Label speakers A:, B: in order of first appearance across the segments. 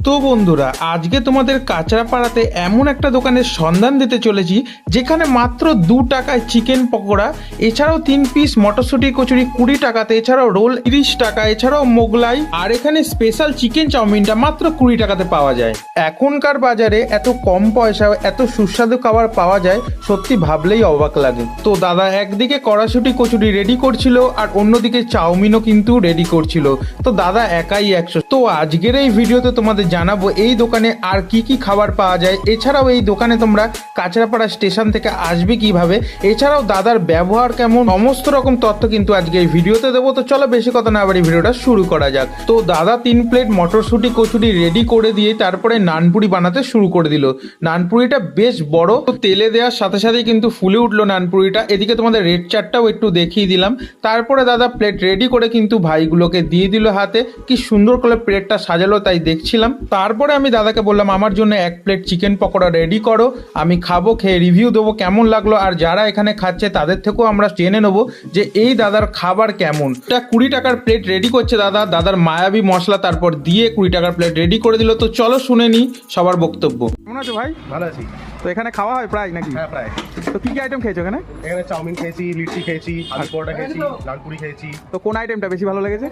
A: তো বন্ধুরা, আজকে তোমাদের কাঁচরাপাড়াতে এমন একটা দোকানের সন্ধান দিতে চলেছি যেখানে মাত্র 2 টাকায় চিকেন পকোড়া, এছাড়াও 3 পিস মটরশুঁটি কচুরি 20 টাকাতে, এছাড়াও রোল 30 টাকা, এছাড়াও মোগলাই আর এখানে স্পেশাল চিকেন চাউমিনটা মাত্র 20 টাকাতে পাওয়া যায়। এখনকার বাজারে এত কম পয়সায় এত সুস্বাদু খাবার পাওয়া যায়, সত্যি ভাবলেই অবাক লাগে। তো দাদা একদিকে কড়াশুঁটি কচুরি রেডি করছিল আর অন্যদিকে চাউমিনও কিন্তু রেডি করছিল। তো দাদা একাই 100। তো আজকের এই ভিডিওতে তোমাদের জানাবো এই দোকানে আর কি কি খাবার পাওয়া যায়, এছাড়াও এই দোকানে তোমরা কাঁচরাপাড়া স্টেশন থেকে আসবে কিভাবে, এছাড়াও দাদার ব্যবহার কেমন, সমস্ত রকম তথ্য কিন্তু আজকে এই ভিডিওতে দেবো। তো চলো বেশি কথা না বাড়ি ভিডিওটা শুরু করা যাক। তো দাদা 3 প্লেট মটরশুঁটি কচুরি রেডি করে দিয়ে তারপরে নানপুরি বানাতে শুরু করে দিল। নানপুরিটা বেশ বড়, তো তেলে দেওয়ার সাথে সাথেই কিন্তু ফুলে উঠলো নানপুরিটা। এদিকে তোমাদের রেড চাটটাও একটু দেখিয়ে দিলাম। তারপরে দাদা প্লেট রেডি করে কিন্তু ভাইগুলোকে দিয়ে দিল হাতে। কি সুন্দর করে প্লেটটা সাজালো তাই দেখছিলাম। তারপরে আমি দাদাকে বললাম আমার জন্য 1 প্লেট চিকেন পকোড়া রেডি করো, আমি খাবো, খেয়ে রিভিউ দেবো কেমন লাগলো, আর যারা এখানে খাচ্ছে তাদের থেকেও আমরা জেনে নেবো যে এই দাদার খাবার কেমন। এটা 20 টাকার প্লেট রেডি করছে দাদা, দাদার মায়াবী মশলা তারপর দিয়ে 20 টাকার প্লেট রেডি করে দিল। তো চলো শুনে নি সবার বক্তব্য। কেমন আছো ভাই?
B: ভালো আছি।
A: তো এখানে খাওয়া হয় প্রায় নাকি?
B: হ্যাঁ প্রায়।
A: তো কি কি আইটেম খেয়েছো এখানে?
B: এখানে চাউমিন খেয়েছি, লিট্টি খেয়েছি, আলু পরোটা খেয়েছি, নানপুরি খেয়েছি।
A: তো কোন আইটেমটা বেশি ভালো লেগেছে?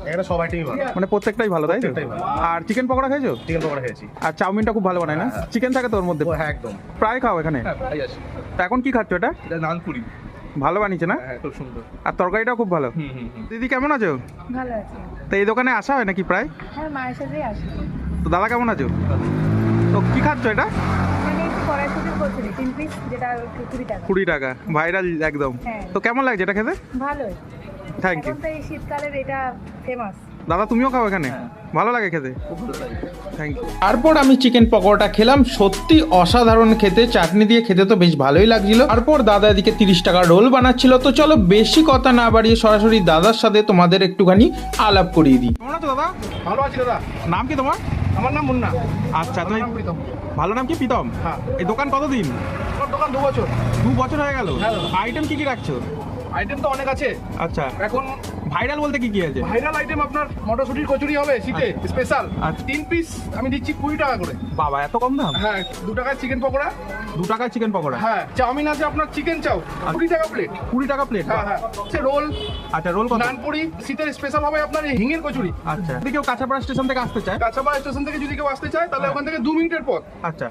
B: এখানে সব আইটেমই ভালো।
A: মানে প্রত্যেকটাই ভালো তাই তো?
B: প্রত্যেকটাই ভালো।
A: আর চিকেন পকোড়া খেয়েছো?
B: চিকেন পকোড়া খেয়েছি।
A: আর চাউমিনটা খুব ভালো বানায় না?
B: হ্যাঁ।
A: চিকেন থাকে তো ওর মধ্যে?
B: ও হ্যাঁ একদম।
A: প্রায় খাও এখানে?
B: হ্যাঁ প্রায় আসি।
A: তা এখন কি খাচ্ছ এটা?
B: এটা নানপুরি।
A: ভালো বানিয়েছে না?
B: হ্যাঁ খুব সুন্দর।
A: আর তরকারিটাও খুব ভালো। দিদি কেমন আছো?
C: ভালো আছি।
A: তো এই দোকানে আসা হয় নাকি প্রায়?
C: হ্যাঁ, মায়ের সাথেই আসি।
A: তো দাদা কেমন আছো? তো কি খাচ্ছ এটা?
C: মানে একটু কড়াইশুটির কচুরি 3 পিস, যেটা 20 টাকা।
A: 20 টাকা, ভাইরাল একদম।
C: হ্যাঁ।
A: তো কেমন লাগছে এটা খেতে?
C: ভালোই।
A: Thank you.
C: এখন তো এই শীতকালের এটা ফেমাস।
A: দাদা তুমিও খাও এখানে?
B: হ্যাঁ।
A: ভালো লাগে খেতে? Thank you. তারপর আমি চিকেন পকোড়াটা খেলাম, সত্যি অসাধারণ খেতে। চাটনি দিয়ে খেতে তো বেশ ভালোই লাগছিল। তারপর দাদা এদিকে 30 টাকা রোল বানাচ্ছিল। তো চলো বেশি কথা না বাড়িয়ে সরাসরি দাদার সাথে তোমাদের একটুখানি আলাপ করিয়ে দিই। কেমন আছো দাদা?
B: ভালো আছি দাদা।
A: নাম কি তোমার?
B: আমার নাম মুন্না।
A: আচ্ছা, তুমি
B: নাম প্রীতম।
A: ভালো নাম কি? প্রীতম।
B: হ্যাঁ।
A: এই দোকান কতদিন?
B: আমার দোকান 2 বছর।
A: 2 বছর হয়ে গেল।
B: হ্যাঁ দাদা।
A: আইটেম কি কি রাখছো?
B: আইটেম তো অনেক আছে।
A: আচ্ছা,
B: এখন
A: ভাইরাল বলতে কি কি আছে?
B: ভাইরাল আইটেম আপনার মটরশুটির কচুরি হবে শীতে স্পেশাল।
A: আচ্ছা।
B: 3 পিস আমি দিচ্ছি 20 টাকা করে।
A: বাবা এত কম দাম?
B: হ্যাঁ 2 টাকায় চিকেন পকোড়া।
A: 2 টাকায় চিকেন পকোড়া?
B: হ্যাঁ চাউমিন আছে আপনার চিকেন চাউ 20 টাকা প্লেট।
A: 20 টাকা প্লেট?
B: হ্যাঁ হ্যাঁ হচ্ছে রোল,
A: আচ্ছা, রোল কত?
B: নানপুরি। শীতের স্পেশাল হবে আপনার এই হিঙের কচুরি।
A: আচ্ছা, যদি কেউ কাঁচাপাড়া স্টেশন থেকে আসতে চায়?
B: কাঁচাপাড়া স্টেশন থেকে যদি কেউ আসতে চায় তাহলে ওখান থেকে 2 মিনিটের পথ।
A: আচ্ছা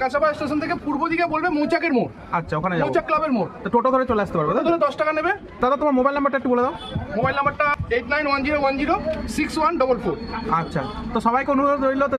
B: কাঁচাপাড়া স্টেশন থেকে পূর্ব দিকে বলবে মৌচাকের মোড়,
A: আচ্ছা, ওখানে যাবো।
B: মৌচাক ক্লাবের মোড়।
A: তো টোটো ধরে চলে আসতে পারবে তাই তো?
B: তাহলে 10 টাকা নেবে।
A: দাদা তোমার মোবাইল নাম্বারটা একটু বলে দাও।
B: মোবাইল নাম্বারটা 8910106144।
A: আচ্ছা, তো সবাইকে অনুরোধ রইল।